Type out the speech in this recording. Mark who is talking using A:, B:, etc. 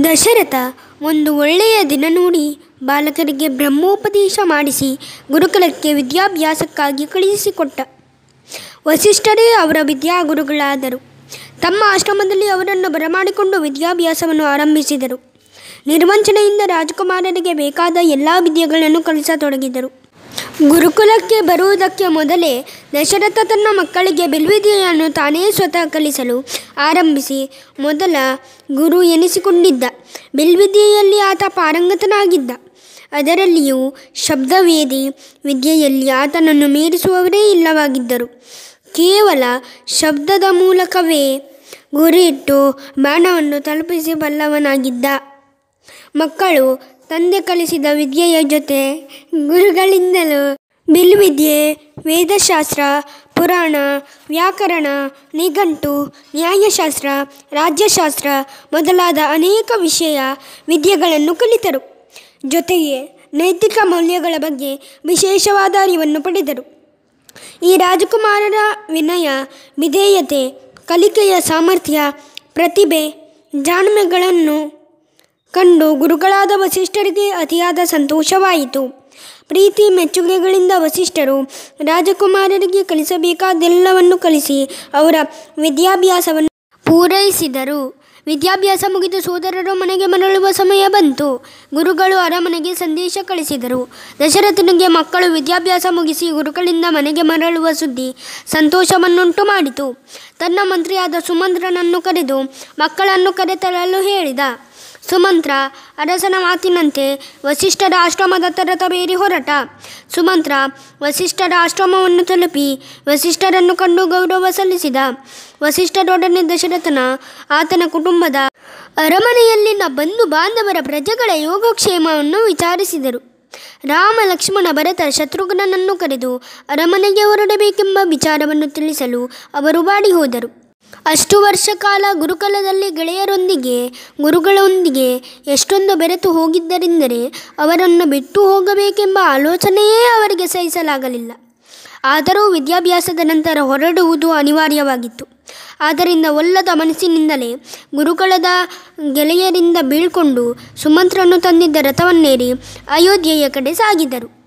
A: ದಶರಥ ಒಂದು ಒಳ್ಳೆಯ ದಿನ ನೋಡಿ ಬಾಲಕರಿಗೆ ಬ್ರಹ್ಮೋಪದೇಶ ಮಾಡಿಸಿ ಗುರುಕುಲಕ್ಕೆ ವಿದ್ಯಾಭ್ಯಾಸಕ್ಕಾಗಿ ಕಳುಹಿಸಿಕೊಟ್ಟ. ವಸಿಷ್ಠರೇ ಅವರ ವಿದ್ಯಾಗುರುಗಳಾದರು. ತಮ್ಮ ಆಶ್ರಮದಲ್ಲಿ ಅವರನ್ನು ಬರಮಾಡಿಕೊಂಡು ವಿದ್ಯಾಭ್ಯಾಸವನ್ನು ಆರಂಭಿಸಿದರು. ನಿರ್ವಂಚನೆಯಿಂದ ರಾಜಕುಮಾರರಿಗೆ ಬೇಕಾದ ಎಲ್ಲ ವಿದ್ಯೆಗಳನ್ನು ಕಲಿಸತೊಡಗಿದರು. ಗುರುಕುಲಕ್ಕೆ ಬರುವುದಕ್ಕೆ ಮೊದಲೇ ದಶರಥ ತನ್ನ ಮಕ್ಕಳಿಗೆ ಬಿಲ್ವಿದ್ಯೆಯನ್ನು ತಾನೇ ಸ್ವತಃ ಕಲಿಸಲು ಆರಂಭಿಸಿ ಮೊದಲ ಗುರು ಎನಿಸಿಕೊಂಡಿದ್ದ. ಬಿಲ್ವಿದ್ಯೆಯಲ್ಲಿ ಆತ ಪಾರಂಗತನಾಗಿದ್ದ. ಅದರಲ್ಲಿಯೂ ಶಬ್ದವೇದಿ ವಿದ್ಯೆಯಲ್ಲಿ ಆತನನ್ನು ಮೀರಿಸುವವರೇ ಇಲ್ಲವಾಗಿದ್ದರು. ಕೇವಲ ಶಬ್ದದ ಮೂಲಕವೇ ಗುರಿಯಿಟ್ಟು ಬಾಣವನ್ನು ತಲುಪಿಸಬಲ್ಲವನಾಗಿದ್ದ. ಮಕ್ಕಳು ತಂದೆ ಕಲಿಸಿದ ವಿದ್ಯೆಯ ಜೊತೆ ಗುರುಗಳಿಂದಲೂ ಬಿಲ್ವಿದ್ಯೆ, ವೇದಶಾಸ್ತ್ರ, ಪುರಾಣ, ವ್ಯಾಕರಣ, ನಿಘಂಟು, ನ್ಯಾಯಶಾಸ್ತ್ರ, ರಾಜ್ಯಶಾಸ್ತ್ರ ಮೊದಲಾದ ಅನೇಕ ವಿಷಯ ವಿದ್ಯೆಗಳನ್ನು ಕಲಿತರು. ಜೊತೆಗೆ ನೈತಿಕ ಮೌಲ್ಯಗಳ ಬಗ್ಗೆ ವಿಶೇಷವಾದ ಅರಿವನ್ನು ಪಡೆದರು. ಈ ರಾಜಕುಮಾರರ ವಿನಯ, ವಿಧೇಯತೆ, ಕಲಿಕೆಯ ಸಾಮರ್ಥ್ಯ, ಪ್ರತಿಭೆ, ಜಾಣ್ಮೆಗಳನ್ನು ಕಂಡು ಗುರುಗಳಾದ ವಸಿಷ್ಠರಿಗೆ ಅತಿಯಾದ ಸಂತೋಷವಾಯಿತು. ಪ್ರೀತಿ ಮೆಚ್ಚುಗೆಗಳಿಂದ ವಸಿಷ್ಠರು ರಾಜಕುಮಾರರಿಗೆ ಕಲಿಸಬೇಕಾದೆಲ್ಲವನ್ನು ಕಲಿಸಿ ಅವರ ವಿದ್ಯಾಭ್ಯಾಸವನ್ನು ಪೂರೈಸಿದರು. ವಿದ್ಯಾಭ್ಯಾಸ ಮುಗಿದು ಸೋದರರು ಮನೆಗೆ ಮರಳುವ ಸಮಯ ಬಂತು. ಗುರುಗಳು ಅರಮನೆಗೆ ಸಂದೇಶ ಕಳಿಸಿದರು. ದಶರಥನಿಗೆ ಮಕ್ಕಳು ವಿದ್ಯಾಭ್ಯಾಸ ಮುಗಿಸಿ ಗುರುಗಳಿಂದ ಮನೆಗೆ ಮರಳುವ ಸುದ್ದಿ ಸಂತೋಷವನ್ನುಂಟು ಮಾಡಿತು. ತನ್ನ ಮಂತ್ರಿಯಾದ ಸುಮಂತ್ರನನ್ನು ಕರೆದು ಮಕ್ಕಳನ್ನು ಕರೆತರಲು ಹೇಳಿದ. ಸುಮಂತ್ರ ಅರಸನ ಮಾತಿನಂತೆ ವಸಿಷ್ಠರ ಆಶ್ರಮದತ್ತ ರಥವೇರಿ ಹೊರಟ. ಸುಮಂತ್ರ ವಸಿಷ್ಠರ ಆಶ್ರಮವನ್ನು ತಲುಪಿ ವಸಿಷ್ಠರನ್ನು ಕಂಡು ಗೌರವ ಸಲ್ಲಿಸಿದ. ವಸಿಷ್ಠರೊಡನೆ ದಶರಥನ ಆತನ ಕುಟುಂಬದ ಅರಮನೆಯಲ್ಲಿನ ಬಂಧು ಬಾಂಧವರ ಪ್ರಜೆಗಳ ಯೋಗಕ್ಷೇಮವನ್ನು ವಿಚಾರಿಸಿದರು. ರಾಮ, ಲಕ್ಷ್ಮಣ, ಭರತ, ಶತ್ರುಘ್ನನನ್ನು ಕರೆದು ಅರಮನೆಗೆ ಹೊರಡಬೇಕೆಂಬ ವಿಚಾರವನ್ನು ತಿಳಿಸಲು ಅವರು ಬಾಡಿ ಹೋದರು. ಅಷ್ಟು ವರ್ಷ ಕಾಲ ಗುರುಕುಲದಲ್ಲಿ ಗೆಳೆಯರೊಂದಿಗೆ ಗುರುಗಳೊಂದಿಗೆ ಎಷ್ಟೊಂದು ಬೆರೆತು ಹೋಗಿದ್ದರೆಂದರೆ ಅವರನ್ನು ಬಿಟ್ಟು ಹೋಗಬೇಕೆಂಬ ಆಲೋಚನೆಯೇ ಅವರಿಗೆ ಸಹಿಸಲಾಗಲಿಲ್ಲ. ಆದರೂ ವಿದ್ಯಾಭ್ಯಾಸದ ನಂತರ ಹೊರಡುವುದು ಅನಿವಾರ್ಯವಾಗಿತ್ತು. ಆದ್ದರಿಂದ ಒಲ್ಲದ ಮನಸ್ಸಿನಿಂದಲೇ ಗುರುಕುಲದ ಗೆಳೆಯರಿಂದ ಬೀಳ್ಕೊಂಡು ಸುಮಂತ್ರನು ತಂದಿದ್ದ ರಥವನ್ನೇರಿ ಅಯೋಧ್ಯೆಯ ಕಡೆ ಸಾಗಿದರು.